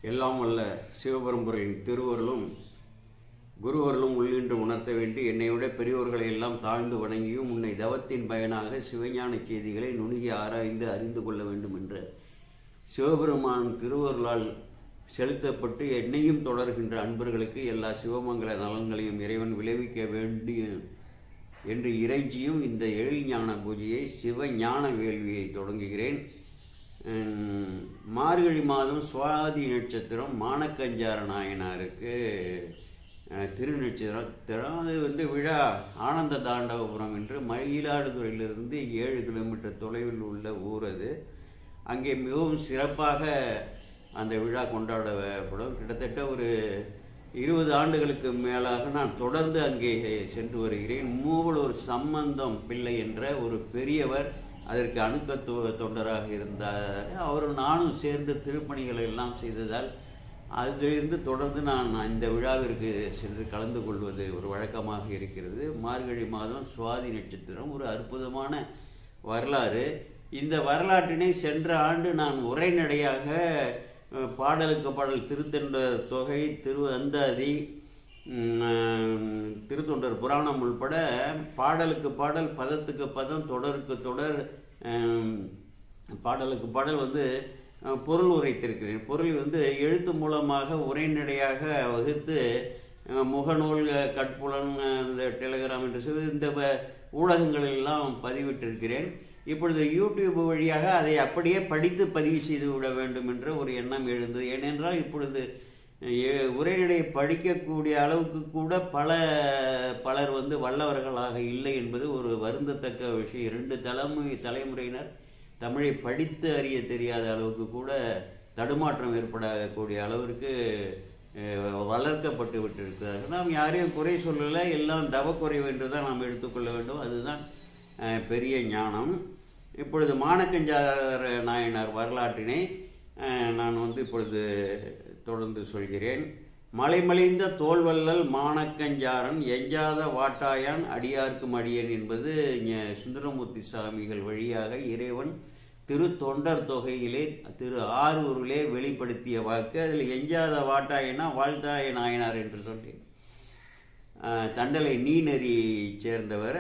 எல்லாம் வல்ல சிவபெரும்பொருளின் திருவருளும் குருவருளும் உள்ளின்று உணர்த்த வேண்டி என்னை விட பெரியோர்களை எல்லாம் தாழ்ந்து வணங்கியும் உன்னை தவத்தின் பயனாக சிவஞான செய்திகளை நுணுகி ஆராய்ந்து அறிந்து கொள்ள வேண்டும் என்ற சிவபெருமான் திருவருளால் செலுத்தப்பட்டு என்னையும் தொடர்கின்ற அன்பர்களுக்கு எல்லா சிவமங்கல நலன்களையும் இறைவன் விளைவிக்க வேண்டிய என்று இறைஞ்சியும் இந்த எழில்ஞான பூஜையை சிவஞான வேள்வியை தொடங்குகிறேன். மார்கழி மாதம் சுவாதி நட்சத்திரம் மானக்கஞ்சார நாயனாருக்கு திருநட்சத்திரம். அது விழா ஆனந்த தாண்டவபுரம் என்று மயிலாடுதுறையிலிருந்து 7 கிலோமீட்டர் தொலைவில் உள்ள ஊர். அது அங்கே மிகவும் சிறப்பாக அந்த விழா கொண்டாடப்படும். கிட்டத்தட்ட ஒரு 20 ஆண்டுகளுக்கு மேலாக நான் தொடர்ந்து அங்கே சென்று வருகிறேன். மூவலூர் சம்பந்தம் பிள்ளை என்ற ஒரு பெரியவர் அதற்கு அணுக்க தொண்டராக இருந்தார். அவரும் நானும் சேர்ந்து திருப்பணிகளை எல்லாம் செய்ததால் அதிலிருந்து தொடர்ந்து நான் இந்த விழாவிற்கு சென்று கலந்து கொள்வது ஒரு வழக்கமாக இருக்கிறது. மார்கழி மாதம் சுவாதி நட்சத்திரம் ஒரு அற்புதமான வரலாறு. இந்த வரலாற்றினை சென்ற ஆண்டு நான் உரைநடையாக பாடலுக்கு பாடல் திருத்தொண்டர் தொகை, அந்தாதி, திருத்தொண்டர் புராணம் உள்பட பாடலுக்கு பாடல், பதத்துக்கு பதம், தொடருக்கு தொடர், பாடலுக்கு பாடல் பொருள் உரைத்திருக்கிறேன். பொருள் எழுத்து மூலமாக உரைநடையாக வகுத்து முகநூல், கட்புலன், இந்த டெலிகிராம் என்று சொல்லி இந்த ஊடகங்களெல்லாம் பதிவிட்டிருக்கிறேன். இப்பொழுது யூடியூப் வழியாக அதை அப்படியே படித்து பதிவு செய்து விட வேண்டும் என்ற ஒரு எண்ணம் எழுந்தது. ஏனென்றால் இப்பொழுது உரைநடையை படிக்கக்கூடிய அளவுக்கு கூட பலர் வல்லவர்களாக இல்லை என்பது ஒரு வருந்தத்தக்க விஷயம். 2 தலைமுறையினர் தமிழை படித்து அறிய தெரியாத அளவுக்கு கூட தடுமாற்றம் ஏற்படக்கூடிய அளவிற்கு வளர்க்கப்பட்டு விட்டிருக்கிறார்கள். நாம் யாரையும் குறை சொல்லலை, எல்லாம் தவக்குறைவு என்று தான் நாம் எடுத்துக்கொள்ள வேண்டும். அதுதான் பெரிய ஞானம். இப்பொழுது மானக்கஞ்சார நாயனார் வரலாற்றினை நான் இப்பொழுது தொடர்ந்து சொல்கிறேன். மலைமலிந்த தோல்வல்லல் மானக்கஞ்சாரன் எஞ்சாத வாட்டாயான் அடியார்க்கும் அடியன் என்பது சுந்தரமூர்த்தி சாமிகள் வழியாக இறைவன் திருத்தொண்டர் தொகையிலே திரு ஆரூரிலே வெளிப்படுத்திய வாக்கு. அதில் எஞ்சாத வாட்டாயனா வாழ்த்தாய நாயனார் என்று சொல்லி தண்டலை நீநெறி சேர்ந்தவர்.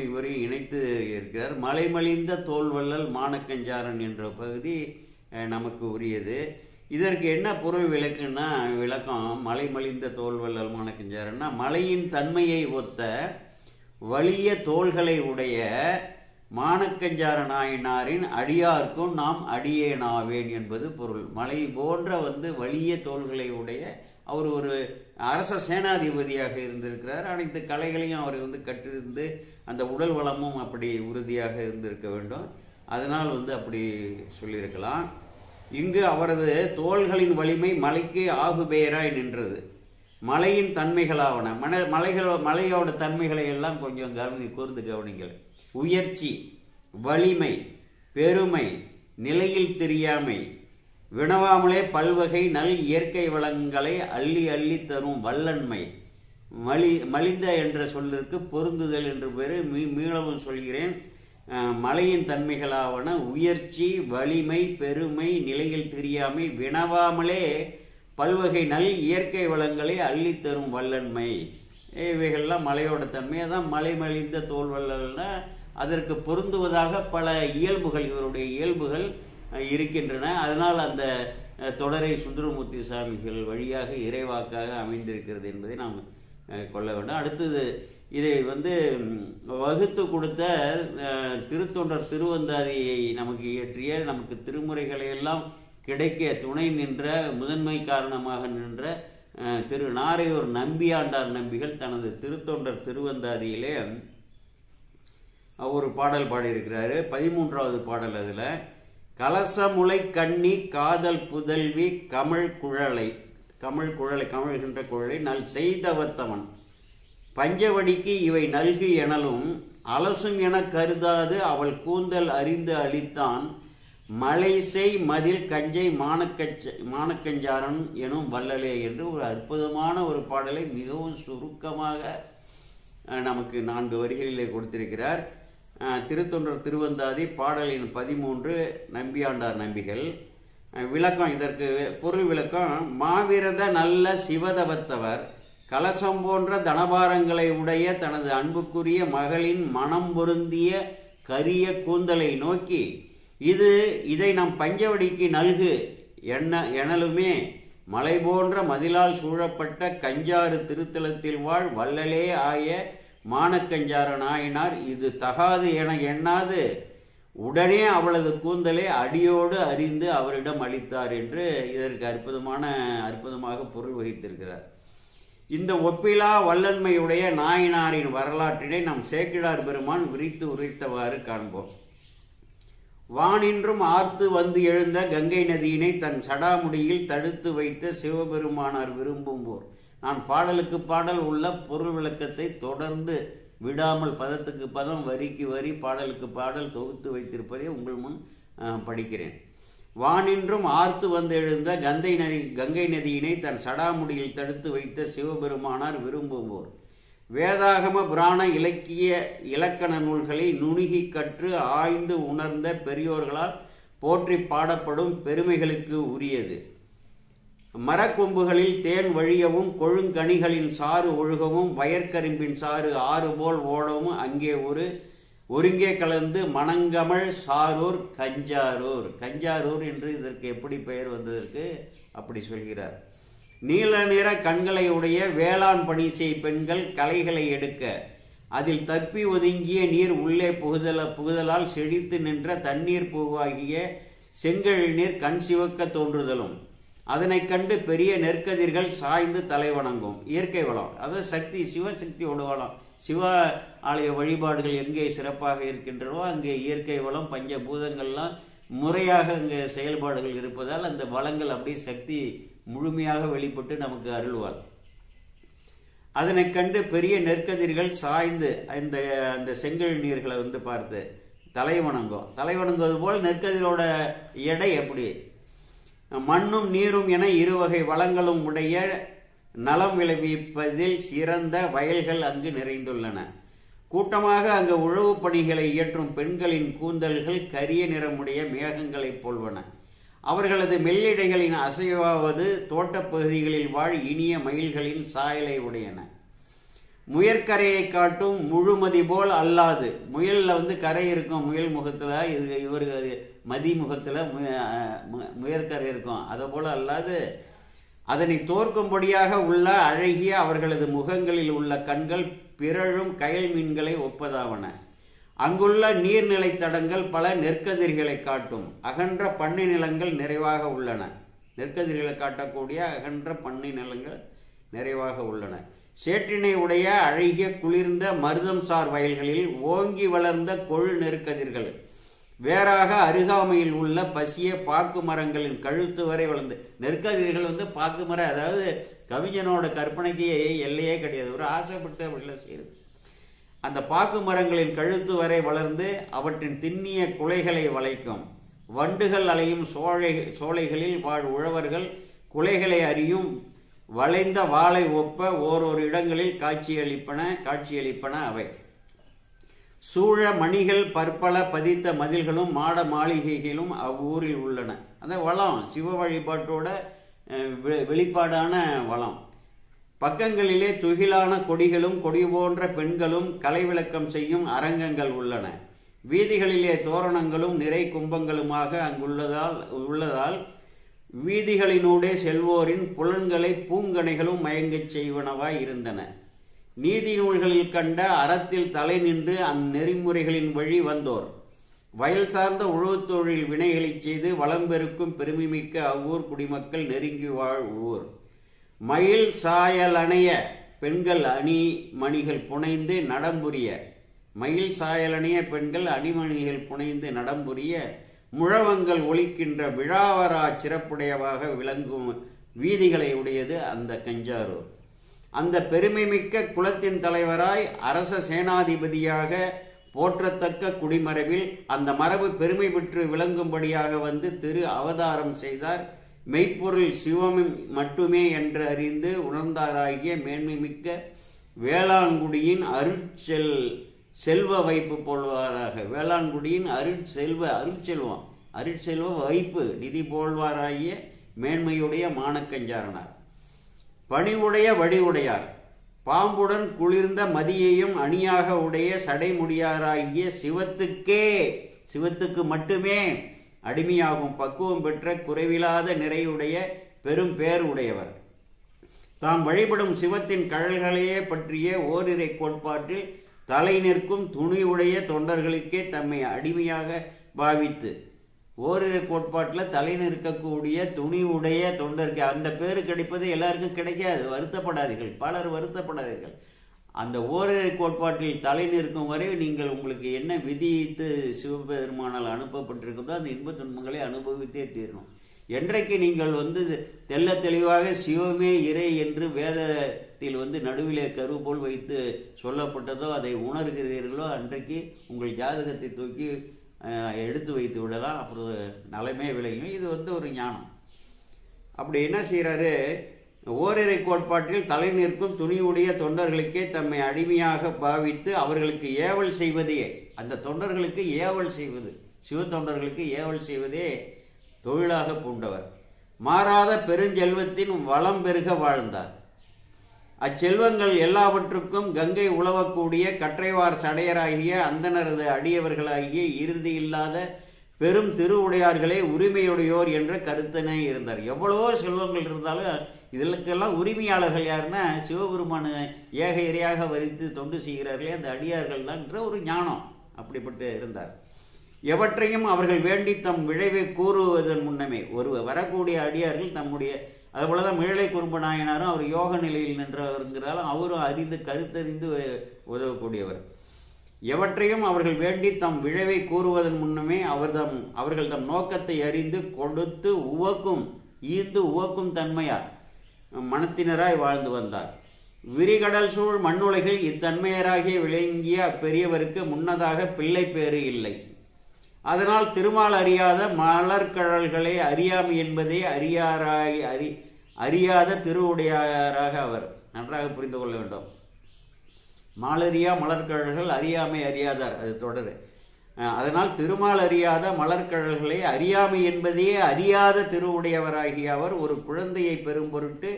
இவரையும் இணைத்து இருக்கிறார். மலைமலிந்த தோல்வல்லல் மானக்கஞ்சாரன் என்ற பகுதி நமக்கு உரியது. இதற்கு என்ன பொருள் விளக்கம்? மலைமலிந்த தோல்வல்லல் மானக்கஞ்சாரன்னா மலையின் தன்மையை ஒத்த வலிய தோள்களை உடைய மானக்கஞ்சார நாயனாரின் அடியார்க்கும் நாம் அடியேனாவேன் என்பது பொருள். மலை போன்ற வலிய தோள்களை உடைய அவர் ஒரு அரச சேனாதிபதியாக இருந்திருக்கிறார். அனைத்து கலைகளையும் அவர் கற்றிருந்து அந்த உடல் வளமும் அப்படி உறுதியாக இருந்திருக்க வேண்டும். அதனால் அப்படி சொல்லியிருக்கலாம். இங்கு அவரது தோள்களின் வலிமை மலைக்கு ஆகுபேராய் நின்றது. மலையின் தன்மைகளாவன மலையோட தன்மைகளை எல்லாம் கொஞ்சம் கூர்ந்து கவனிங்கள். உயர்ச்சி, வலிமை, பெருமை, நிலையில் தெரியாமை, வினவாமலே பல்வகை நல் இயற்கை வளங்களை அள்ளி அள்ளி தரும் வல்லன்மை. மலிந்த என்ற சொல்லிற்கு பொருந்துதல் என்று பேரு. மீளவும் சொல்கிறேன். மலையின் தன்மைகளாவன உயர்ச்சி, வலிமை, பெருமை, நிலையில் தெரியாமை, வினவாமலே பல்வகை நல் இயற்கை வளங்களை அள்ளி தரும் வல்லன்மை. இவைகள்லாம் மலையோட தன்மை. அதான் மலைமலிந்த தோல்வல்லல்னா அதற்கு பொருந்துவதாக பல இயல்புகள், இவருடைய இயல்புகள் இருக்கின்றன. அதனால் அந்த தொடரை சுந்தரமூர்த்தி சாமிகள் வழியாக இறைவாக்காக அமைந்திருக்கிறது என்பதை நாம் கொள்ள வேண்டும். அடுத்தது இதை வகுத்து கொடுத்த திருத்தொண்டர் திருவந்தாதியை நமக்கு இயற்றிய, நமக்கு திருமுறைகளை எல்லாம் கிடைக்க துணை நின்ற, முதன்மை காரணமாக நின்ற திரு நாரையூர் நம்பியாண்டார் நம்பிகள் தனது திருத்தொண்டர் திருவந்தாதியிலே ஒரு பாடல் பாடியிருக்கிறாரு. 13வது பாடல். அதில் கலசமுலை கண்ணி காதல் புதல்வி கமிழ்கின்ற குழலை நல் செய்தவத்தவன் பஞ்சவடிக்கு இவை நல்கு எனலும் அலசும் என கருதாது அவள் கூந்தல் அறிந்து அளித்தான் மலைசை மதில் கஞ்சை மானக்கஞ்சாரன் எனும் வல்லலே என்று ஒரு அற்புதமான ஒரு பாடலை மிகவும் சுருக்கமாக நமக்கு 4 வரிகளிலே கொடுத்திருக்கிறார். திருத்தொண்டர் திருவந்தாதி பாடலின் 13 நம்பியாண்டார் நம்பிகள். விளக்கம், இதற்கு பொருள் விளக்கம். மாவிரத நல்ல சிவதவத்தவர் கலசம் போன்ற தனபாரங்களை உடைய தனது அன்புக்குரிய மகளின் மனம் பொருந்திய கரிய கூந்தலை நோக்கி, இதை நம் பஞ்சவடிக்கு நல்கு எனலுமே மலை போன்ற மதிலால் சூழப்பட்ட கஞ்சாறு திருத்தலத்தில் வாழ் வள்ளலே ஆய மானக்கஞ்சார நாயனார் இது தகாது என எண்ணாது உடனே அவளது கூந்தலை அடியோடு அறிந்து அவரிடம் அளித்தார் என்று இதற்கு அற்புதமாக பொருள் வகித்திருக்கிறார். இந்த ஒப்பிலா வல்லன்மையுடைய நாயனாரின் வரலாற்றினை நம் சேக்கிழார் பெருமான் விரித்து உரைத்தவாறு காண்போம். வானின்றும் ஆர்த்து வந்து எழுந்த கங்கை நதியினை தன் சடாமுடியில் தடுத்து வைத்த சிவபெருமானார் விரும்பும்போர். நான் பாடலுக்கு பாடல் உள்ள பொருள் விளக்கத்தை தொடர்ந்து விடாமல் பதத்துக்கு பதம் வரிக்கு வரி பாடலுக்கு பாடல் தொகுத்து வைத்திருப்பதை உங்கள் முன் படிக்கிறேன். வானின்றும் ஆர்த்து வந்து எழுந்த கங்கை நதியினை தன் சடாமுடியில் தடுத்து வைத்த சிவபெருமானார் விரும்புவோர். வேதாகம புராண இலக்கண நூல்களை நுணுகி கற்று ஆய்ந்து உணர்ந்த பெரியோர்களால் போற்றி பாடப்படும் பெருமைகளுக்கு உரியது. மரக்கொம்புகளில் தேன் வழியவும் கொழுங்கனிகளின் சாறு ஒழுகவும் வயற்கரும்பின் சாறு ஆறு போல் ஓடவும் அங்கே ஒருங்கே கலந்து மணங்கமழ் சாரூர் கஞ்சாரூர் என்று இதற்கு எப்படி பெயர் வந்ததற்கு அப்படி சொல்கிறார். நீல நிற கண்களை உடைய வேளாண் பணி செய் பெண்கள் களைகளை எடுக்க அதில் தப்பி ஒதுங்கிய நீர் உள்ளே புகுதலால் செழித்து நின்ற தண்ணீர் பூவாகிய செங்கழி நீர் கண் சிவக்க தோன்றுதலும் அதனை கண்டு பெரிய நெற்கதிர்கள் சாய்ந்து தலை வணங்கும். இயற்கை வளம், அதாவது சக்தி, சிவசக்தியோட வளம். சிவ ஆலய வழிபாடுகள் எங்கே சிறப்பாக இருக்கின்றனோ அங்கே இயற்கை வளம் பஞ்சபூதங்கள்லாம் முறையாக அங்கே செயல்பாடுகள் இருப்பதால் அந்த வளங்கள் அப்படியே சக்தி முழுமையாக வெளிப்பட்டு நமக்கு அருள்வாள். அதனை கண்டு பெரிய நெற்கதிர்கள் சாய்ந்து அந்த செங்கல் நீர்களை பார்த்து தலை வணங்குவது போல் நெற்கதிரோட எடை எப்படி? மண்ணும் நீரும் என இருவகை வளங்களும் உடைய நலம் விளைவிப்பதில் சிறந்த வயல்கள் அங்கு நிறைந்துள்ளன. கூட்டமாக அங்கு உழவு பணிகளை இயற்றும் பெண்களின் கூந்தல்கள் கரிய நிறமுடைய மேகங்களைப் போல்வன. அவர்களது மெல்லிடைகளின் அசைவாவது தோட்டப்பகுதிகளில் வாழ் இனிய மயில்களின் சாயலை உடையன. முயற்கரையை காட்டும் முழுமதி போல் அல்லாது, முயல்ல கரை இருக்கும், முயல் முகத்துல இவருக்கு மதி முகத்துல முயற்கரை இருக்கும், அதை போல அல்லாது அதனை தோற்கும்படியாக உள்ள அழகிய அவர்களது முகங்களில் உள்ள கண்கள் பிறழும் கயல் மீன்களை ஒப்பதாவன. அங்குள்ள நீர்நிலை தடங்கள் பல நெற்கதிர்களை காட்டும் அகன்ற பண்ணை நிலங்கள் நிறைவாக உள்ளன. நெற்கதிர்களை காட்டக்கூடிய அகன்ற பண்ணை நிலங்கள் நிறைவாக உள்ளன. சேற்றினை உடைய அழகிய குளிர்ந்த மருதம் சார் வயல்களில் ஓங்கி வளர்ந்த கொழு நெற்கதிர்கள் வேறாக அருகாமையில் உள்ள பசிய பாக்கு மரங்களின் கழுத்து வரை வளர்ந்து. நெற்கதிர்கள் பாக்கு மரம், அதாவது கவிஞனோட கற்பனைக்கு எல்லையே கிடையாது, ஒரு ஆசைப்பட்டு அப்படிலாம் செய்யுது. அந்த பாக்கு மரங்களின் கழுத்து வரை வளர்ந்து அவற்றின் திண்ணிய குலைகளை வளைக்கும். வண்டுகள் அலையும் சோலைகளில் வாழ் உழவர்கள் குலைகளை அறியும் வளைந்த வாளை ஒப்ப ஓரொரு இடங்களில் காட்சியளிப்பன அவை. சூழ மணிகள் பற்பல பதித்த மதில்களும் மாட மாளிகைகளும் அவ்வூரில் உள்ளன. அந்த வளம் சிவ வழிபாட்டோட வெளிப்பாடான வளம். பக்கங்களிலே துகிலான கொடிகளும் கொடி போன்ற பெண்களும் கலை விளக்கம் செய்யும் அரங்கங்கள் உள்ளன. வீதிகளிலே தோரணங்களும் நிறை கும்பங்களுமாக உள்ளதால் வீதிகளினூடே செல்வோரின் புலன்களை பூங்கனைகளும் மயங்கச் செய்வனவாய் இருந்தன. நீதி நூல்களில் கண்ட அறத்தில் தலை நின்று அந்நெறிமுறைகளின் வழி வந்தோர் வயல் சார்ந்த உழவுத் தொழில் வினைகளை செய்து வளம் பெருக்கும் பெருமைமிக்க அவ்வூர் குடிமக்கள் நெருங்கி வாழ் ஊர். மயில் சாயலணைய பெண்கள் அணிமணிகள் புனைந்து நடம்புரிய முழவங்கள் ஒலிக்கின்ற விழாவரா சிறப்புடையவாக விளங்கும் வீதிகளை உடையது அந்த கஞ்சாரூர். அந்த பெருமைமிக்க குலத்தின் தலைவராய் அரச சேனாதிபதியாக போற்றத்தக்க குடிமரபில் அந்த மரபு பெருமை பெற்று விளங்கும்படியாக வந்து திரு அவதாரம் செய்தார். மெய்ப்பொருள் சிவம் மட்டுமே என்று அறிந்து உணர்ந்தாராகிய மேன்மைமிக்க வேளாண்குடியின் அருட்செல்வ வைப்பு போல்வாராக. வேளாண்குடியின் அருட்செல்வம் அருட்செல்வ வைப்பு நிதி போல்வாராகிய மேன்மையுடைய மானக்கஞ்சாரனார். பணிவுடைய வடிவுடையார். பாம்புடன் குளிர்ந்த மதியையும் அணியாக உடைய சடைமுடியாராகிய சிவத்துக்கு மட்டுமே அடிமையாகும் பக்குவம் பெற்ற குறைவில்லாத நிறையுடைய பெரும் பேர் உடையவர். தாம் வழிபடும் சிவத்தின் கழல்களையே பற்றிய ஓரிரை கோட்பாட்டில் தலை நிற்கும் துணிவுடைய தொண்டர்களுக்கே தம்மை அடிமையாக பாவித்து, ஓரிரை கோட்பாட்டில் தலை நிற்கக்கூடிய துணிவுடைய தொண்டருக்கு அந்த பேர் கிடைப்பது எல்லாருக்கும் கிடைக்காது. வருத்தப்படாதீர்கள், பலர் வருத்தப்படாதீர்கள். அந்த ஓரிரை கோட்பாட்டில் தலை நிற்கும் வரை நீங்கள் உங்களுக்கு என்ன விதித்து சிவபெருமானால் அனுப்பப்பட்டிருக்கிறதோ அந்த இன்ப துன்பங்களை அனுபவித்தே தீரணும். என்றைக்கு நீங்கள் தெல்ல தெளிவாக சிவமே இறை என்று வேதத்தில் நடுவிலே கரு போல் வைத்து சொல்லப்பட்டதோ அதை உணர்கிறீர்களோ அன்றைக்கு உங்கள் ஜாதகத்தை தூக்கி எடுத்து வைத்து விடலாம். அப்புறம் நலமே விளையும். இது ஒரு ஞானம். அப்படி என்ன செய்கிறாரு? ஓரிரை கோட்பாட்டில் தலை நிற்கும் துணிவுடைய தொண்டர்களுக்கே தம்மை அடிமையாக பாவித்து அவர்களுக்கு ஏவல் செய்வதே, அந்த தொண்டர்களுக்கு ஏவல் செய்வது, சிவ தொண்டர்களுக்கு ஏவல் செய்வதே தொழிலாக பூண்டவர். மாறாத பெருஞ்செல்வத்தின் வளம் பெருக வாழ்ந்தார். அச்செல்வங்கள் எல்லாவற்றுக்கும் கங்கை உழவக்கூடிய கற்றைவார் சடையராகிய அந்தனரது அடியவர்களாகிய இறுதி இல்லாத பெரும் திருவுடையார்களே உரிமையுடையோர் என்ற கருத்தனே இருந்தார். எவ்வளவோ செல்வங்கள் இருந்தாலும் இதற்கெல்லாம் உரிமையாளர்கள் யாருன்னா சிவபெருமான ஏக இறையாக வரித்து தொண்டு செய்கிறார்களே அந்த அடியார்கள் தான் என்ற ஒரு ஞானம் அப்படிப்பட்டு இருந்தார். எவற்றையும் அவர்கள் வேண்டி தம் விளைவை கூறுவதன் முன்னமே வரக்கூடிய அடியார்கள் தம்முடைய, அதுபோலதான் மிழலை குறும்ப நாயனாரும் அவர் யோக நிலையில் நின்றவருங்கிறாலும் அவரும் அறிந்து கருத்தறிந்து உதவக்கூடியவர். எவற்றையும் அவர்கள் வேண்டி தம் விளைவை கூறுவதன் முன்னமே அவர்கள் தம் நோக்கத்தை அறிந்து கொடுத்து ஈர்ந்து உவக்கும் தன்மையார் மனத்தினராய் வாழ்ந்து வந்தார். விரிகடல் சூழ் மண்ணுலகில் இத்தன்மையராகிய விளங்கிய அப்பெரியவருக்கு முன்னதாக பிள்ளை பேறு இல்லை. அதனால் திருமால் அறியாத மலர்கழல்களை அறியாமை என்பதே அறியாத திருவுடையாராக அவர். நன்றாக புரிந்து கொள்ள வேண்டும். மாலறியா மலர்கழல்கள் அறியாமை அறியாதார், அது தொடரு. அதனால் திருமால் அறியாத மலர்கழல்களை அறியாமை என்பதே அறியாத திருவுடையவராகிய அவர் ஒரு குழந்தையை பெரும் பொருட்டு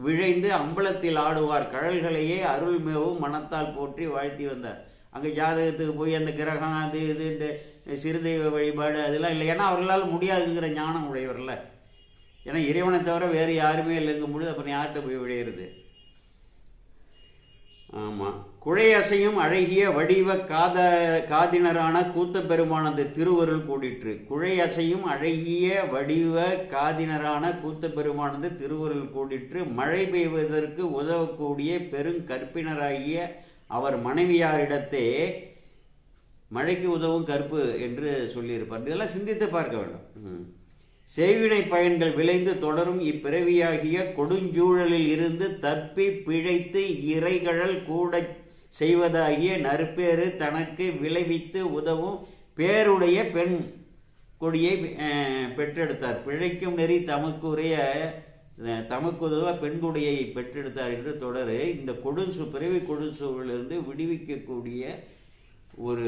விழைந்து அம்பலத்தில் ஆடுவார் கழல்களையே அருள்மேவும் மனத்தால் போற்றி வாழ்த்தி வந்தார். அங்கே ஜாதகத்துக்கு போய் அந்த கிரகம் அது இது இந்த சிறுதெய்வ வழிபாடு அதெல்லாம் இல்லை. ஏன்னா அவர்களால் முடியாதுங்கிற ஞானம் உடையவர்ல. ஏன்னா இறைவனை தவிர வேறு யாருமே இல்லைங்க முடியுது. அப்புறம் யார்கிட்ட போய் விளையிறது? ஆமாம். குழையசையும் அழகிய வடிவ காதினரான கூத்த பெருமானது திருவருள் கூடிற்று. குழையசையும் அழகிய வடிவ காதினரான கூத்த பெருமானது திருவருள் கூடிற்று. மழை பெய்வதற்கு உதவக்கூடிய பெருங்கற்பினராகிய அவர் மனைவியாரிடத்தே மழைக்கு உதவும் கற்பு என்று சொல்லியிருப்பார். இதெல்லாம் சிந்தித்து பார்க்க வேண்டும். செய்வினை பயன்கள் விளைந்து தொடரும் இப்பிறவியாகிய கொடுஞ்சூழலில் இருந்து தப்பி பிழைத்து இறைகழல் கூட செய்வதாகிய நற்பேறு தனக்கு விளைவித்து உதவும் பேருடைய பெண் கொடியை பெற்றெடுத்தார். பிழைக்கும் நெறி தமக்கு உதவ பெண்கொடியை பெற்றெடுத்தார் என்று தொடரு. இந்த பிறவி கொடுஞ்சூழலிருந்து விடுவிக்கக்கூடிய ஒரு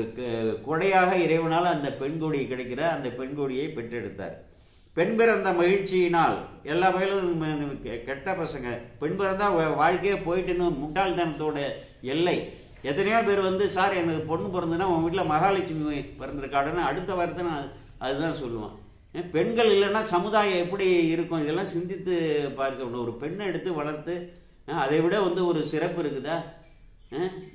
கொடையாக இறைவனால் அந்த பெண்கொடி கிடைக்கிற அந்த பெண்கொடியை பெற்றெடுத்தார். பெண் பிறந்த மகிழ்ச்சியினால் எல்லா வகையிலும் கெட்ட பசங்க பெண் பிறந்தா வாழ்க்கையே போயிட்டுன்னு முட்டாள்தனத்தோட எல்லை. எத்தனையோ பேர் சார் எனக்கு பொண்ணு பிறந்ததுன்னா உன் வீட்டில் மகாலட்சுமி பிறந்திருக்காடுன்னு அடுத்த வாரத்தை நான் அதுதான் சொல்லுவான். பெண்கள் இல்லைன்னா சமுதாயம் எப்படி இருக்கும்? இதெல்லாம் சிந்தித்து பார்க்க. ஒரு பெண்ணை எடுத்து வளர்த்து அதை விட ஒரு சிறப்பு இருக்குதா?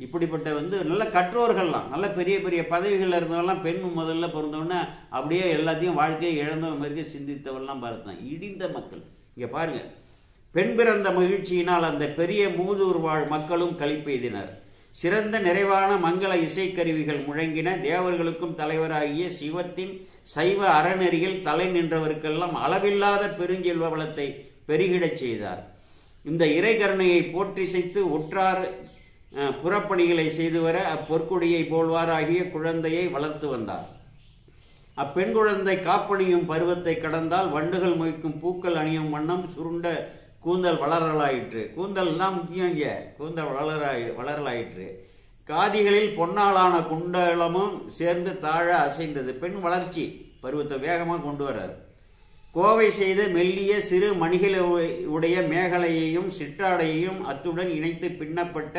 இப்படிப்பட்ட நல்ல கற்றோர்கள்லாம் நல்ல பெரிய பெரிய பதவிகளில் இருந்தவெல்லாம் பெண் முதல்ல பிறந்தோன்னா அப்படியே எல்லாத்தையும் வாழ்க்கையை இழந்தவ மாதிரி சிந்தித்தவெல்லாம் பார்த்தேன். இடிந்த மக்கள் இங்கே பாருங்க. பெண் பிறந்த மகிழ்ச்சியினால் அந்த பெரிய மூதூர் வாழ் மக்களும் களிப்பெய்தினர். சிறந்த நிறைவான மங்கள இசைக்கருவிகள் முழங்கின. தேவர்களுக்கும் தலைவராகிய சிவத்தின் சைவ அறநெறியில் தலை நின்றவருக்கெல்லாம் அளவில்லாத பெருஞ்செல்வ வளத்தை பெருகிடச் செய்தார். இந்த இறைகருணையை போற்றிசைத்து ஒற்றார் புறப்பணிகளை செய்து வர அப்பொற்கொடியை போல்வாராகிய குழந்தையை வளர்த்து வந்தார். அப்பெண் குழந்தை காப்பணியும் பருவத்தை கடந்தால் வண்டுகள் மொய்க்கும் பூக்கள் அணியும் வண்ணம் சுருண்ட கூந்தல் வளரலாயிற்று. கூந்தல் தான் முக்கியம். இங்கே கூந்தல் வளரலாயிற்று. காதிகளில் பொன்னாலான குண்டலமும் சேர்ந்து தாழ அசைந்தது. பெண் வளர்ச்சி பருவத்தை வேகமாக கொண்டு வர்றார். கோவை செய்த மெல்லிய சிறு மணிகளுடைய மேகலையையும் சிற்றாடையையும் அத்துடன் இணைத்து பின்னப்பட்ட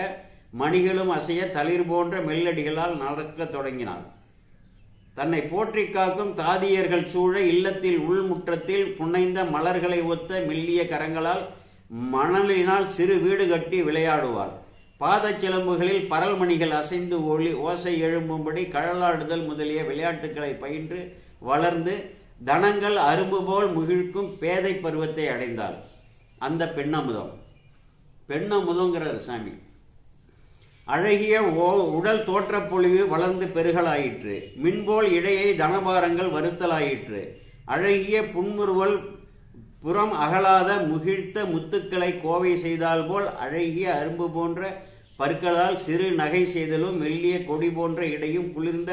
மணிகளும் அசைய தளிர் போன்ற மெல்லடிகளால் நடக்க தொடங்கினார். தன்னை போற்றி காக்கும் தாதியர்கள் சூழ இல்லத்தில் உள்முற்றத்தில் புனைந்த மலர்களை ஒத்த மெல்லிய கரங்களால் மணலினால் சிறு வீடு கட்டி விளையாடுவாள். பாதச்சிலம்புகளில் பரல்மணிகள் அசைந்து ஓசை எழும்பும்படி கழலாடுதல் முதலிய விளையாட்டுக்களை பயின்று வளர்ந்து தனங்கள் அரும்பு போல் முகிழ்க்கும் பேதை பருவத்தை அடைந்தாள். அந்த பெண்ணமுதங்கிறார் சாமி. அழகிய உடல் தோற்றப்பொழிவு வளர்ந்து பெருகலாயிற்று. மின்போல் இடையை தனபாரங்கள் வருத்தலாயிற்று. அழகிய புன்முறுவல் புறம் அகலாத முகிழ்த்த முத்துக்களை கோவை செய்தால் போல் அழகிய அரும்பு போன்ற பற்களால் சிறு நகை செய்தலும் மெல்லிய கொடி போன்ற இடையும் குளிர்ந்த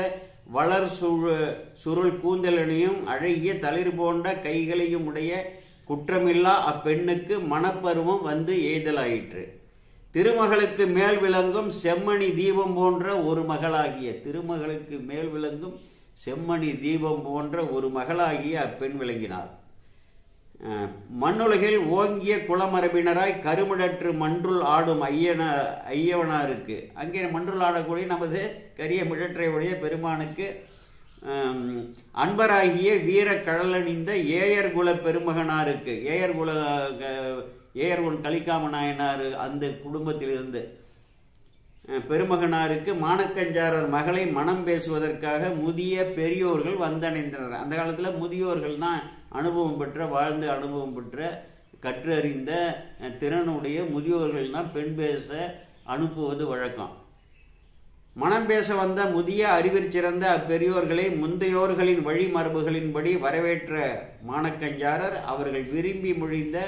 வளர் சுருள் கூந்தலனையும் அழகிய தளிர் போன்ற கைகளையும் உடைய குற்றமில்லா அப்பெண்ணுக்கு மனப்பருவம் வந்து எய்தலாயிற்று. திருமகளுக்கு மேல் விளங்கும் செம்மணி தீபம் போன்ற ஒரு மகளாகிய திருமகளுக்கு மேல் விளங்கும் செம்மணி தீபம் போன்ற ஒரு மகளாகிய அப்பெண் விளங்கினார். மண்ணுலகில் ஓங்கிய குளமரபினராய் கருமிடற்று மன்றுள் ஆடும் ஐயவனாருக்கு, அங்கே மன்றுள் ஆடக்கூடிய நமது கரிய மிடற்றையுடைய பெருமானுக்கு அன்பராகிய வீர கடலணிந்த ஏயர்குல பெருமகனாருக்கு, ஏயர்குல கலிக்காம நாயனார் அந்த குடும்பத்திலிருந்து பெருமகனாருக்கு மானக்கஞ்சாரர் மகளை மனம் பேசுவதற்காக முதிய பெரியோர்கள் வந்தடைந்தனர். அந்த காலத்தில் முதியோர்கள் தான் அனுபவம் பெற்ற வாழ்ந்து அனுபவம் பெற்ற கற்றறிந்த திறனுடைய முதியோர்கள் தான் பெண் பேச அனுப்புவது வழக்கம். மனம் பேச வந்த முதிய அறிவிற் சிறந்த அப்பெரியோர்களை முந்தையோர்களின் வழிமரபுகளின்படி வரவேற்ற மானக்கஞ்சாரர் அவர்கள் விரும்பி மொழிந்த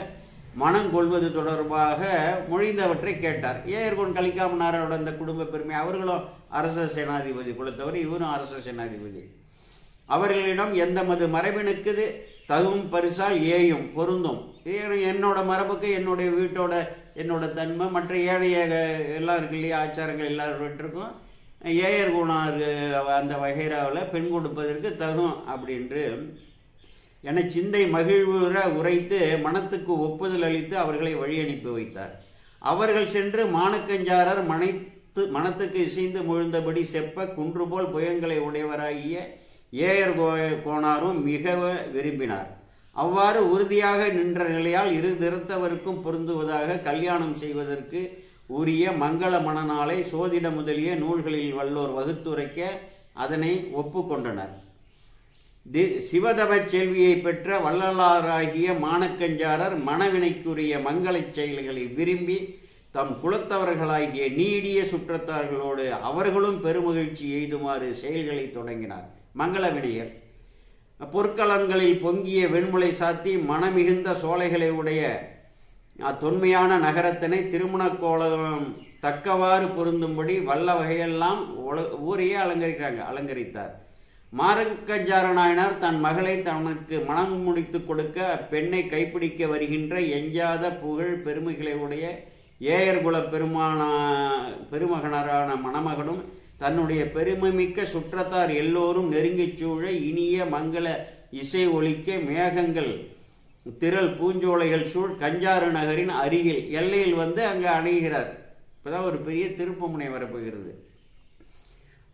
மனம் கொள்வது தொடர்பாக மொழிந்தவற்றை கேட்டார். ஏயர்கோன் கலிக்காமனாரோட அந்த குடும்ப பெருமை, அவர்களும் அரச சேனாதிபதி குலத்தவர், இவரும் அரச சேனாதிபதி. அவர்களிடம் எந்த மது மரபினுக்கு தகும் பரிசால் ஏயும் பொருந்தும், என்னோட மரபுக்கு என்னுடைய வீட்டோட என்னோட தன்மை மற்ற ஏழைய எல்லாம் இருக்கு இல்லையா, ஆச்சாரங்கள் எல்லாவற்றுக்கும் ஏயர்குணார் அந்த வகைராவில் பெண் கொடுப்பதற்கு தகும் அப்படின்று என சிந்தை மகிழ்வுற உரைத்து மனத்துக்கு ஒப்புதல் அளித்து அவர்களை வழி அனுப்பி வைத்தார். அவர்கள் சென்று மானக்கஞ்சாரர் மனத்துக்கு இசைந்து முழுந்தபடி செப்ப குன்றுபோல் புயங்களை உடையவராகிய ஏயர் கோனாரும் மிக விரும்பினார். அவ்வாறு உறுதியாக நின்ற நிலையால் இரு திறத்தவருக்கும் பொருந்துவதாக கல்யாணம் செய்வதற்கு உரிய மங்கள மணநாளை சோதிட முதலிய நூல்களில் வல்லோர் வகுத்துரைக்க அதனை ஒப்புக்கொண்டனர். சிவதவ செல்வியை பெற்ற வள்ளலாராகிய மானக்கஞ்சாரர் மணவினைக்குரிய மங்களச் செயல்களை விரும்பி தம் குலத்தவர்களாகிய நீடிய சுற்றத்தார்களோடு அவர்களும் பெருமகிழ்ச்சி எய்துமாறு செயல்களை தொடங்கினார். மங்கள வினையர் பொற்களங்களில் பொங்கிய வெண்முளை சாத்தி மனமிகுந்த சோலைகளை உடைய தொன்மையான நகரத்தினை திருமண கோலம் தக்கவாறு பொருந்தும்படி வல்ல வகையெல்லாம் ஊரையே அலங்கரித்தார். மானக்கஞ்சார நாயனார் தன் மகளை தனக்கு மனம் முடித்து கொடுக்க பெண்ணை கைப்பிடிக்க வருகின்ற எஞ்சாத புகழ் பெருமைகளை உடைய ஏயர்குல பெருமகனரான மணமகனும் தன்னுடைய பெருமைமிக்க சுற்றத்தார் எல்லோரும் நெருங்கிச் சூழ இனிய மங்கள இசை ஒலிக்க மேகங்கள் திரள் பூஞ்சோலைகள் சூழ் கஞ்சாறு நகரின் அருகில் எல்லையில் வந்து அங்கே அணைகிறார். இப்போதான் ஒரு பெரிய திருப்புமுனை வரப்போகிறது.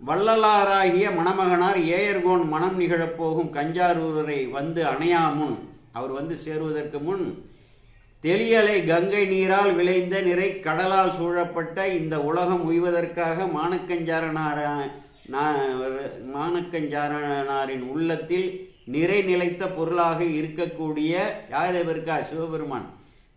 வள்ளலாராகிய மணமகனார் ஏயர்கோன் மனம் நிகழப்போகும் கஞ்சாரூரரை வந்து அணையாமுன், அவர் வந்து சேருவதற்கு முன் தெளியலை கங்கை நீரால் விளைந்த நிறை கடலால் சூழப்பட்ட இந்த உலகம் உய்வதற்காக மானக்கஞ்சாரனாரின் உள்ளத்தில் நிறை நிலைத்த பொருளாக இருக்கக்கூடிய யார் இருக்கா? சிவபெருமான்.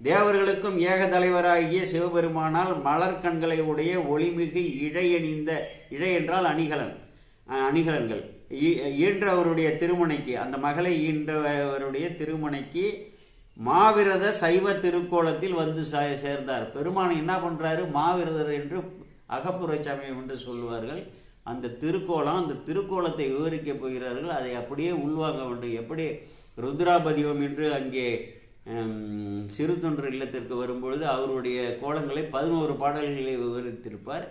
தேவர்களுக்கும் ஏக தலைவராகிய சிவபெருமானால் மலர் கண்களை உடைய ஒளிமிகு இழையணிந்த, இழை என்றால் அணிகலன்கள் ஈன்றவருடைய திருமுனைக்கு, அந்த மகளை ஈன்றவருடைய திருமுனைக்கு மாவிரத சைவ திருக்கோலத்தில் வந்து சேர்ந்தார். பெருமான் என்ன பண்றாரு? மாவிரதர் என்று அகப்புற சமயம் என்று சொல்லுவார்கள். அந்த திருக்கோலம், அந்த திருக்கோலத்தை விவரிக்க போகிறார்கள். அதை அப்படியே உள்வாங்க வேண்டும். எப்படி ருத்ராபதிவம் என்று அங்கே சிறு தொன்று இல்லத்திற்கு வரும்பொழுது அவருடைய கோலங்களை 11 பாடல்களை விவரித்திருப்பார்.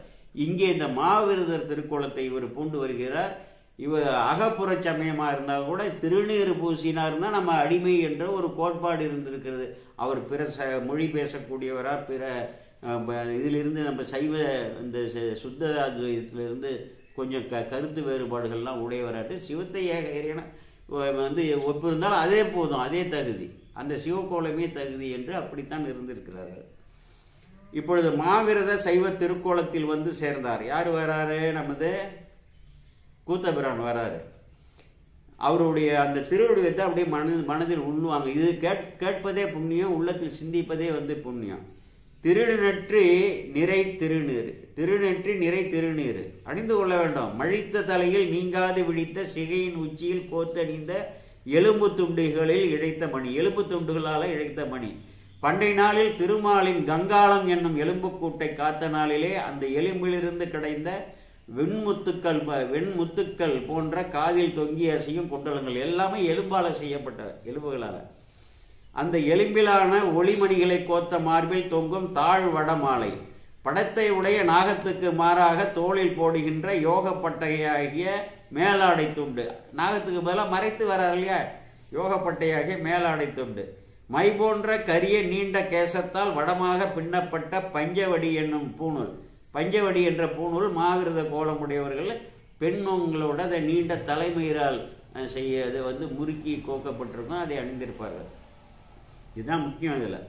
இங்கே இந்த மாவிரதர் திருக்கோலத்தை இவர் பூண்டு வருகிறார். அகப்புற சமயமாக இருந்தால் கூட திருநீறு பூசினார்னா நம்ம அடிமை என்ற ஒரு கோட்பாடு இருந்திருக்கிறது. அவர் பிற மொழி பேசக்கூடியவரா, பிற இதிலிருந்து நம்ம சைவ இந்த சுத்தராஜ்யத்திலிருந்து கொஞ்சம் கருத்து வேறுபாடுகள்லாம் உடையவராட்டு சிவத்தை இறைவனை வந்து ஒப்பிருந்தால் அதே போதும், அதே தகுதி, அந்த சிவக்கோலமே தகுதி என்று அப்படித்தான் இருந்திருக்கிறார்கள். இப்பொழுது மாவிரத சைவ திருக்கோலத்தில் வந்து சேர்ந்தார். யார் வராரு? நமது கூத்தபிரான் வராரு. அவருடைய அந்த திருவடிவத்தை அப்படியே மனதில் உள்வாங்க. இது கேட்பதே புண்ணியம், உள்ளத்தில் சிந்திப்பதே வந்து புண்ணியம். திருநெற்றி நிறை திருநீர், திருநெற்றி நிறை திருநீர் அணிந்து கொள்ள வேண்டும். மழித்த தலையில் நீங்காது விழித்த சிகையின் உச்சியில் கோத்தணிந்த எலும்பு துண்டுகளில் இழைத்த மணி, எலும்பு துண்டுகளால் இழைத்த மணி. பண்டை நாளில் திருமாலின் கங்காளம் என்னும் எலும்புக்கூட்டை காத்த நாளிலே அந்த எலும்பிலிருந்து கிடைந்த வெண்முத்துக்கள் போன்ற காதில் தொங்கி அசையும் குண்டலங்கள் எல்லாமே எலும்பால் செய்யப்பட்ட எலும்புகளால். அந்த எலும்பிலான ஒளிமணிகளை கோத்த மார்பில் தொங்கும் தாழ் வட மாலை. படத்தை உடைய நாகத்துக்கு மாறாக தோளில் போடுகின்ற யோகப்பட்டையாகிய மேலாடை துண்டு. நாகத்துக்கு பதிலாக மறைத்து வரார் இல்லையா, யோகப்பட்டையாகிய மேலாடை துண்டு. மை போன்ற கரிய நீண்ட கேசத்தால் வடமாக பின்னப்பட்ட பஞ்சவடி என்னும் பூணூல். பஞ்சவடி என்ற பூணூல் மாவிரத கோலமுடையவர்கள் பெண்ணுங்களோட அதை நீண்ட தலைமயிரால் செய்ய அதை வந்து முறுக்கி கோக்கப்பட்டிருக்கும், அதை அணிந்திருப்பார்கள். இதுதான் முக்கியம். இதில்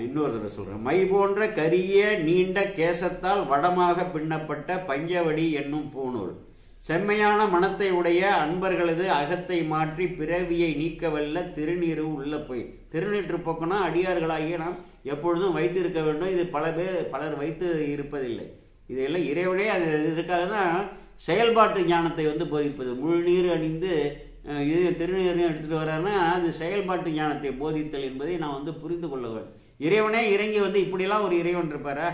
இன்னொரு தடவை சொல்கிறேன். மை போன்ற கரிய நீண்ட கேசத்தால் வடமாக பின்னப்பட்ட பஞ்சவடி என்னும் பூணூல். செம்மையான மனத்தை உடைய அன்பர்களது அகத்தை மாற்றி பிறவியை நீக்கவல்ல திருநீரு உள்ள போய். திருநீற்று போக்கனா அடியார்களாகிய நாம் எப்பொழுதும் வைத்து இருக்க வேண்டும். இது பலர் வைத்து இருப்பதில்லை. இதெல்லாம் இறைவனே அது இதுக்காக தான் செயல்பாட்டு ஞானத்தை வந்து போதிப்பது. முழு நீர் அணிந்து இது திருநீரையும் எடுத்துகிட்டு வர்றாருன்னா அது செயல்பாட்டு ஞானத்தை போதித்தல் என்பதை நான் வந்து புரிந்து கொள்ள வேண்டும். இறைவனே இறங்கி வந்து இப்படிலாம் ஒரு இறைவன் இருப்பாரா?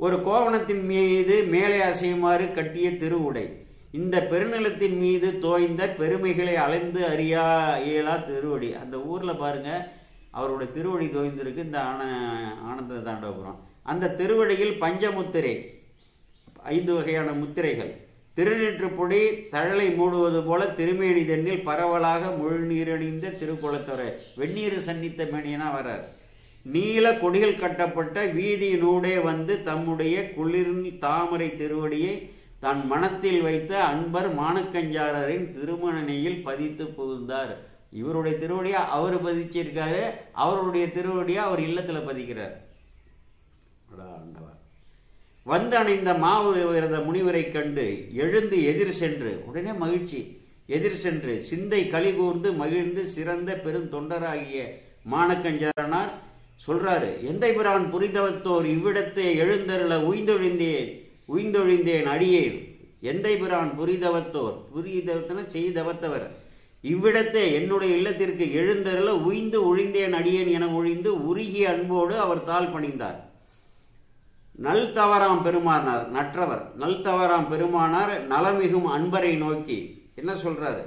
ஒரு கோவணத்தின் மீது மேலே அசையுமாறு கட்டிய திருவுடை. இந்த பெருநிலத்தின் மீது தோய்ந்த பெருமைகளை அலைந்து அறியா இயலா திருவடி. அந்த ஊரில் பாருங்கள், அவருடைய திருவடி தோய்ந்திருக்கு இந்த ஆனந்த தாண்டவபுரம். அந்த திருவடியில் பஞ்சமுத்திரை, 5 வகையான முத்திரைகள். திருநீற்றுப்பொடி தழலை மூடுவது போல திருமேனி தண்ணில் பரவலாக முழு நீரணிந்த திருக்குளத்தவரை. வெந்நீர் சன்னித்த மேனியனா வரார். நீல கொடிகள் கட்டப்பட்ட வீதியினூடே வந்து தம்முடைய குளிர்ந்த தாமரை திருவடியை தன் மனத்தில் வைத்த அன்பர் மானக்கஞ்சாரரின் திருமணனையில் பதித்து புகுந்தார். இவருடைய திருவடியா அவர் பதிச்சிருக்காரு, அவருடைய திருவடியா அவர் இல்லத்தில் பதிக்கிறார். வந்து அணைந்த மாவிரத முனிவரை கண்டு எழுந்து எதிர் சென்று, உடனே மகிழ்ச்சி, எதிர் சென்று சிந்தை கலிகூர்ந்து மகிழ்ந்து சிறந்த பெருந்தொண்டராகிய மானக்கஞ்சாரனார் சொல்றாரு. எந்தை பிரான் புரிதவத்தோர் இவ்விடத்தை எழுந்தருள உய்ந்தொழிந்தேன் அடியேன். எந்தை பிரான் புரிதவத்தோர், புரிதவத்தன செய்தவத்தவர், இவ்விடத்தை என்னுடைய இல்லத்திற்கு எழுந்தருள உய்ந்து ஒழிந்தேன் அடியேன் என ஒழிந்து உருகிய அன்போடு அவர் தாழ் பணிந்தார். நல் தவறாம் பெருமானார், நற்றவர் நல் தவறாம் பெருமானார் நலமிகும் அன்பரை நோக்கி என்ன சொல்றாரு?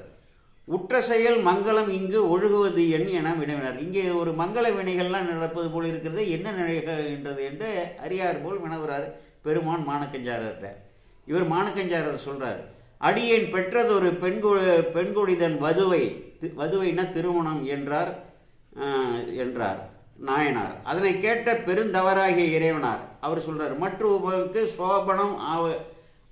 உற்ற செயல் மங்களம் இங்கு ஒழுகுவது என வினவினார். இங்கே ஒரு மங்கள வினைகள்லாம் நடப்பது போல் இருக்கிறது, என்ன நிகழ்கின்றது என்று அறியார் போல் வினவுறாரு பெருமான் மானக்கஞ்சாரர்கிட்ட. இவர் மானக்கஞ்சாரர் சொல்றார், அடியேன் பெற்றதொரு பெண்கொடிதன் வதுவைனா திருமணம் என்றார் நாயனார். அதனை கேட்ட பெருந்தவராகிய இறைவனார் அவர் சொல்றார், மற்றொருவருக்கு சோபனம்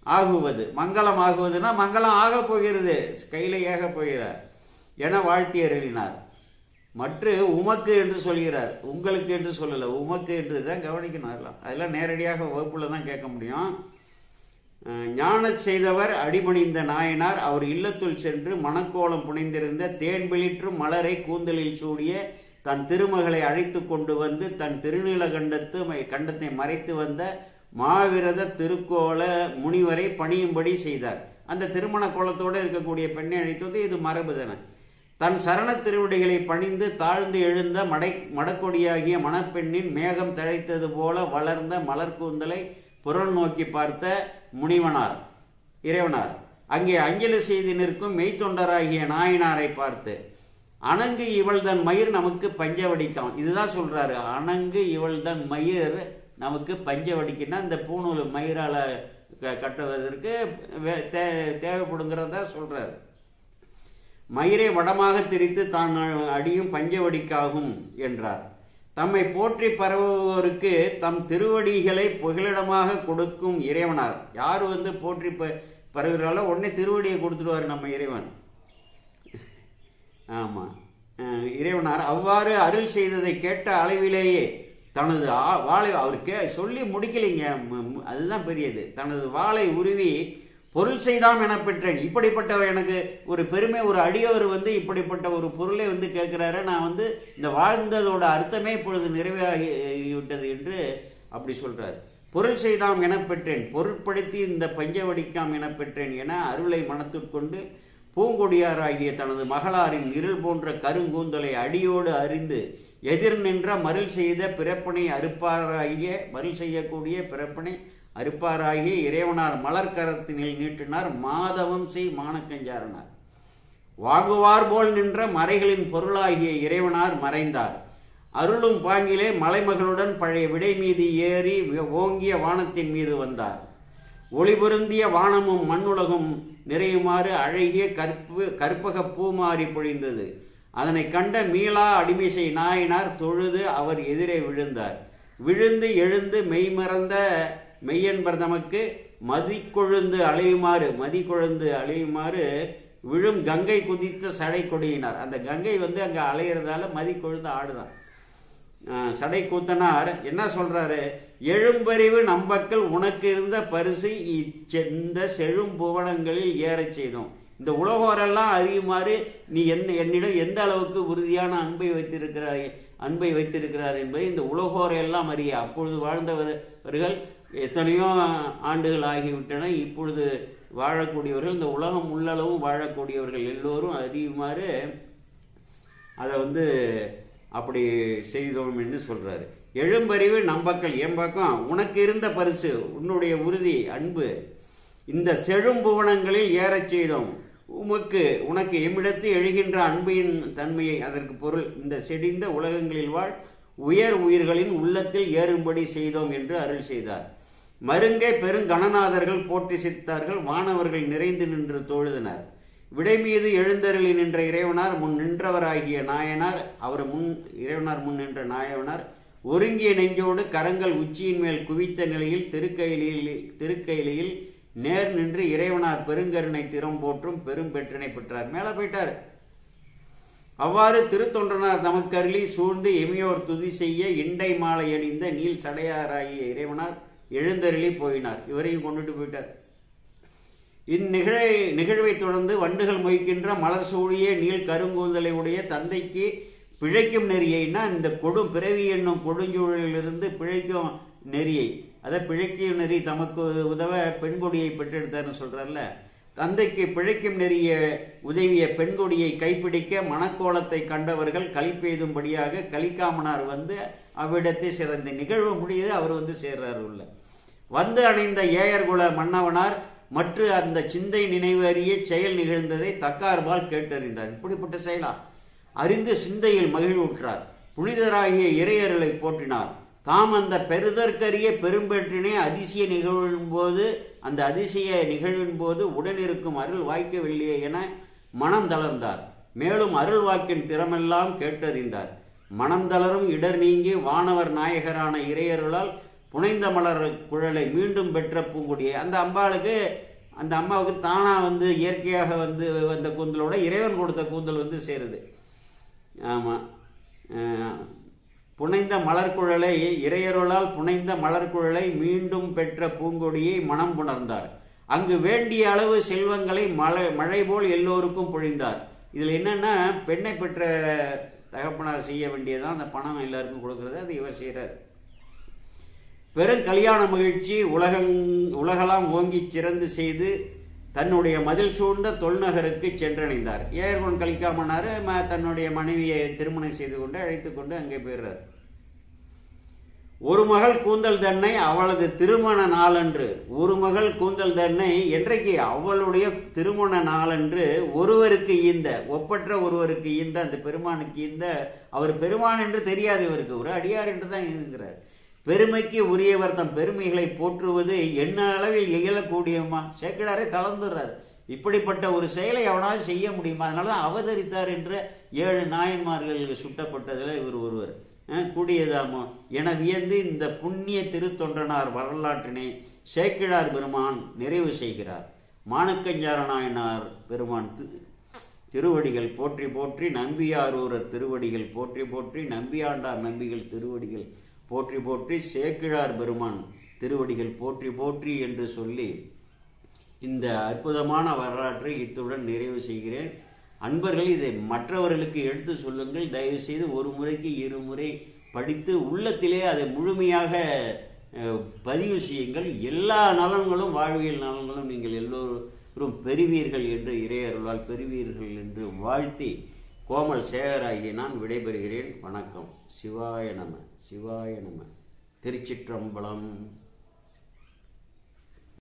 ஆகுவது, மங்களம் ஆகுவதுன்னா மங்களம் ஆக போகிறது, கையில ஏக போகிறார் என வாழ்த்தி அருளினார். மற்ற உமக்கு என்று சொல்கிறார், உங்களுக்கு என்று சொல்லலை, உமக்கு என்று தான் கவனிக்கணும். அதெல்லாம் நேரடியாக வகுப்புல தான் கேட்க முடியும். ஞான செய்தவர் அடிபணிந்த நாயனார் அவர் இல்லத்துள் சென்று மணக்கோலம் புனைந்திருந்த தேன்பிளிற்றும் மலரை கூந்தலில் சூடிய தன் திருமகளை அழைத்து கொண்டு வந்து தன் கண்டத்தை மறைத்து வந்த மாவிரத திருக்கோல முனிவரை பணியும்படி செய்தார். அந்த திருமண கோலத்தோடு இருக்கக்கூடிய பெண்ணை அழைத்து வந்து இது மரபு தானே. தன் சரண திருவடிகளை பணிந்து தாழ்ந்து எழுந்த மடக்கொடியாகிய மணப்பெண்ணின் மேகம் தழைத்தது போல வளர்ந்த மலர்கூந்தலை புறம் நோக்கி பார்த்த முனிவனார் இறைவனார் அங்கே அஞ்சலி செய்து நிற்கும் மெய்த்தொண்டராகிய நாயனாரை பார்த்து, அணங்கு இவள் தன் மயிர் நமக்கு பஞ்சவடிக்காம். இதுதான் சொல்றாரு, அணங்கு இவள் தன் மயிர் நமக்கு பஞ்சவடிக்குன்னா இந்த பூணூல் மயிரால் கட்டுவதற்கு தேவைப்படுங்கிறத சொல்கிறார். மயிரை வடமாக திரித்து தான் அடியும் பஞ்சவடிக்காகும் என்றார். தம்மை போற்றி பரவுவோருக்கு தம் திருவடிகளை புகலிடமாக கொடுக்கும் இறைவனார். யார் போற்றி பரவுகிறாலோ உடனே திருவடியை கொடுத்துடுவார் நம்ம இறைவன். ஆமாம், இறைவனார் அவ்வாறு அருள் செய்ததை கேட்ட அளவிலேயே தனது வாளை அவர் சொல்லி முடிக்கலைங்க, அதுதான் பெரியது. தனது வாளை உருவி பொருள் செய்தாம் என பெற்றேன். இப்படிப்பட்ட எனக்கு ஒரு பெருமை, ஒரு அடியவர் இப்படிப்பட்ட ஒரு பொருளை கேட்குறாரு. நான் இந்த வாழ்ந்ததோட அர்த்தமே இப்பொழுது நிறைவேறிவிட்டது என்று அப்படி சொல்கிறார். பொருள் செய்தாம் என பெற்றேன், பொருட்படுத்தி இந்த பஞ்சவடிக்காம் என பெற்றேன் என அருளை மனத்திற்கொண்டு பூங்கொடியாராகிய தனது மகளாரின் இருள் போன்ற கருங்கூந்தலை அடியோடு அறிந்து எதிர் நின்ற மருள் செய்த பிறப்பனை அறுப்பாராகிய மருள் செய்யக்கூடிய பிறப்பனை அறுப்பாராகிய இறைவனார் மலர்கரத்தினில் நீட்டினார். மாதவம் செய் மானக்கஞ்சாரனார். வாங்குவார் போல் நின்ற மறைகளின் பொருளாகிய இறைவனார் மறைந்தார். அருளும் பாங்கிலே மலைமகளுடன் பழைய விடை மீது ஏறி ஓங்கிய வானத்தின் மீது வந்தார். ஒளி பொருந்திய வானமும் மண்ணுலகும் நிறையுமாறு அழகிய கற்பக பூமாறி பொழிந்தது. அதனை கண்ட மீளா அடிமிசை நாயனார் தொழுது அவர் எதிரே விழுந்தார். விழுந்து எழுந்து மெய்மறந்த மெய்யன்பர் தமக்கு மதிக்கொழுந்து அலையுமாறு விழும் கங்கை குதித்த சடை கொடியினார். அந்த கங்கை அங்கே அலையிறதால மதிக்கொழுந்து ஆடுதான். சடை கூத்தனார் என்ன சொல்றாரு? எழும்பறிவு நம்பக்கள் உனக்கு இருந்த பரிசு இந்த செழும் புவனங்களில் ஏறச் செய்தோம். இந்த உலகோரெல்லாம் அறியுமாறு நீ என்னிடம் எந்த அளவுக்கு உறுதியான அன்பை வைத்திருக்கிறார் என்பதை இந்த உலகோரெல்லாம் அறிய. அப்பொழுது வாழ்ந்தவர்கள் எத்தனையோ ஆண்டுகள் ஆகிவிட்டன. இப்பொழுது வாழக்கூடியவர்கள், இந்த உலகம் உள்ளளவும் வாழக்கூடியவர்கள் எல்லோரும் அறியுமாறு அதை அப்படி செய்தோம் என்று சொல்றாரு. எழும்பறிவு நம்பக்கள் எம்பக்கம் உனக்கு இருந்த பரிசு, உன்னுடைய உறுதி அன்பு இந்த செழும்புவனங்களில் ஏறச் செய்தோம். உனக்கு எம்மிடத்து எழுகின்ற அன்பின் தன்மையை, அதற்கு பொருள் இந்த செடிந்த உலகங்களில் வாழ் உயர் உயிர்களின் உள்ளத்தில் ஏறும்படி செய்தோம் என்று அருள் செய்தார். மருங்கை பெருங்கணநாதர்கள் போற்றி சித்தார்கள், வானவர்கள் நிறைந்து நின்று தொழுதனர். விடை மீது எழுந்தருளி நின்ற இறைவனார் முன் நின்றவராகிய நாயனார், இறைவனார் முன் நின்ற நாயனார் ஒருங்கிய நெஞ்சோடு கரங்கள் உச்சியின் மேல் குவித்த நிலையில் திருக்கையிலில் நேர் நின்று இறைவனார் பெருங்கருணை திறம் போற்றும் பெரும் பெற்றினை பெற்றார். மேலே போயிட்டார். அவ்வாறு திருத்தொன்றனார் தமக்கருளி சூழ்ந்து எமியோர் துதி செய்ய இண்டை மாலை அணிந்த நீல் சடையாராகிய இறைவனார் எழுந்தருளி போயினார். இவரையும் கொண்டுட்டு போயிட்டார். இந்நிகழ்வை தொடர்ந்து வண்டுகள் மொய்க்கின்ற மலர் சூழிய நீள் கருங்கூந்தலை உடைய தந்தைக்கு பிழைக்கும் நெறியைன்னா இந்த பிறவி என்னும் கொடுஞ்சூழலிலிருந்து பிழைக்கும் நெறியை, அதை பிழைக்கும் நெறி தமக்கு உதவ பெண்கொடியை பெற்றெடுத்தார்னு சொல்றார்ல. தந்தைக்கு பிழைக்கும் நெறிய உதவிய பெண்கொடியை கைப்பிடிக்க மணக்கோலத்தை கண்டவர்கள் களிப்பெய்தும்படியாக கலிக்காமனார் அவ்விடத்தை சேர்ந்த நிகழ்வு முடியுது. அவர் சேர்றாரு உள்ள அணைந்த ஏயர்குல மன்னவனார் மற்ற அந்த சிந்தை நினைவு அறிய செயல் நிகழ்ந்ததை தக்கார்பால் கேட்டறிந்தார். இப்படிப்பட்ட செயலா அறிந்து சிந்தையில் மகிழ்வுற்றார். புனிதராகிய இறையர்களை போற்றினார். தாம் அந்த பெருதற்கரிய பெரும்பெற்றினை அதிசய நிகழ்வின் போது உடனிருக்கும் அருள் வாய்க்கவில்லையே என மனம் தளர்ந்தார். மேலும் அருள் வாக்கின் திறமெல்லாம் கேட்டறிந்தார். மனம் தளரும் இடர் நீங்கி வானவர் நாயகரான இறையருளால் புனைந்த மலர் குழலை மீண்டும் பெற்ற பூங்குடியை, அந்த அம்மாவுக்கு தானா இயற்கையாக வந்த கூந்தலோட இறைவன் கொடுத்த கூந்தல் சேருது. ஆமாம், புனைந்த மலர்குழலை இறையருளால் புனைந்த மலர்குழலை மீண்டும் பெற்ற பூங்கொடியை மனம் புணர்ந்தார். அங்கு வேண்டிய அளவு செல்வங்களை மழை போல் எல்லோருக்கும் பொழிந்தார். இதில் என்னன்னா, பெண்ணை பெற்ற தகப்பனார் செய்ய வேண்டியதான் அந்த பணம் எல்லாருக்கும் கொடுக்கறது. அது இவர் செய்கிறார். பெரும் கல்யாண மகிழ்ச்சி உலகெல்லாம் ஓங்கி சிறந்து செய்து தன்னுடைய மதில் சூழ்ந்த தொல்நகருக்கு சென்றடைந்தார். ஏர்கொன் கலிக்காமனார் தன்னுடைய மனைவியை திருமணம் செய்து கொண்டு அழைத்து கொண்டு அங்கே போயிடுறார். ஒரு மகள் கூந்தல் தன்னை அவளது திருமண நாளன்று, ஒரு மகள் கூந்தல் தன்னை என்றைக்கு அவளுடைய திருமண நாளன்று ஒருவருக்கு ஒப்பற்ற ஒருவருக்கு அந்த பெருமானுக்கு அவர் பெருமான் என்று தெரியாது, இவருக்கு ஒரு அடியார் என்று தான் இருக்கிறார். பெருமைக்கு உரியவர், தம் பெருமைகளை போற்றுவது என்ன அளவில் இயலக்கூடியமா? சேக்கிழாரே தளர்ந்துடுறார். இப்படிப்பட்ட ஒரு செயலை அவனால் செய்ய முடியுமா? அதனால தான் அவதரித்தார் என்ற 7 நாயன்மார்கள் சுட்டப்பட்டதில் இவர் ஒருவர். கூடியதாமோ என வியந்து இந்த புண்ணிய திருத்தொண்டனார் வரலாற்றினை சேக்கிழார் பெருமான் நிறைவு செய்கிறார். மாணிக்கஞான நாயனார் பெருமான் திருவடிகள் போற்றி போற்றி, நம்பியாரூரர் திருவடிகள் போற்றி போற்றி, நம்பியாண்டார் நம்பிகள் திருவடிகள் போற்றி போற்றி, சேக்கிழார் பெருமான் திருவடிகள் போற்றி போற்றி என்று சொல்லி இந்த அற்புதமான வரலாற்றை இத்துடன் நிறைவு செய்கிறேன். அன்பர்கள், இதை மற்றவர்களுக்கு எடுத்து சொல்லுங்கள். தயவு செய்து ஒரு முறைக்கு 2 முறை படித்து உள்ளத்திலே அதை முழுமையாக பதிவு செய்யுங்கள். எல்லா நலன்களும், வாழ்வியல் நலன்களும் நீங்கள் எல்லோரும் பெறுவீர்கள் என்று இறையருளால் பெறுவீர்கள் என்று வாழ்த்தி கோமல் சேகராகிய நான் விடைபெறுகிறேன். வணக்கம். சிவாய நம, சிவாய நம. திருச்சிற்றம்பலம்.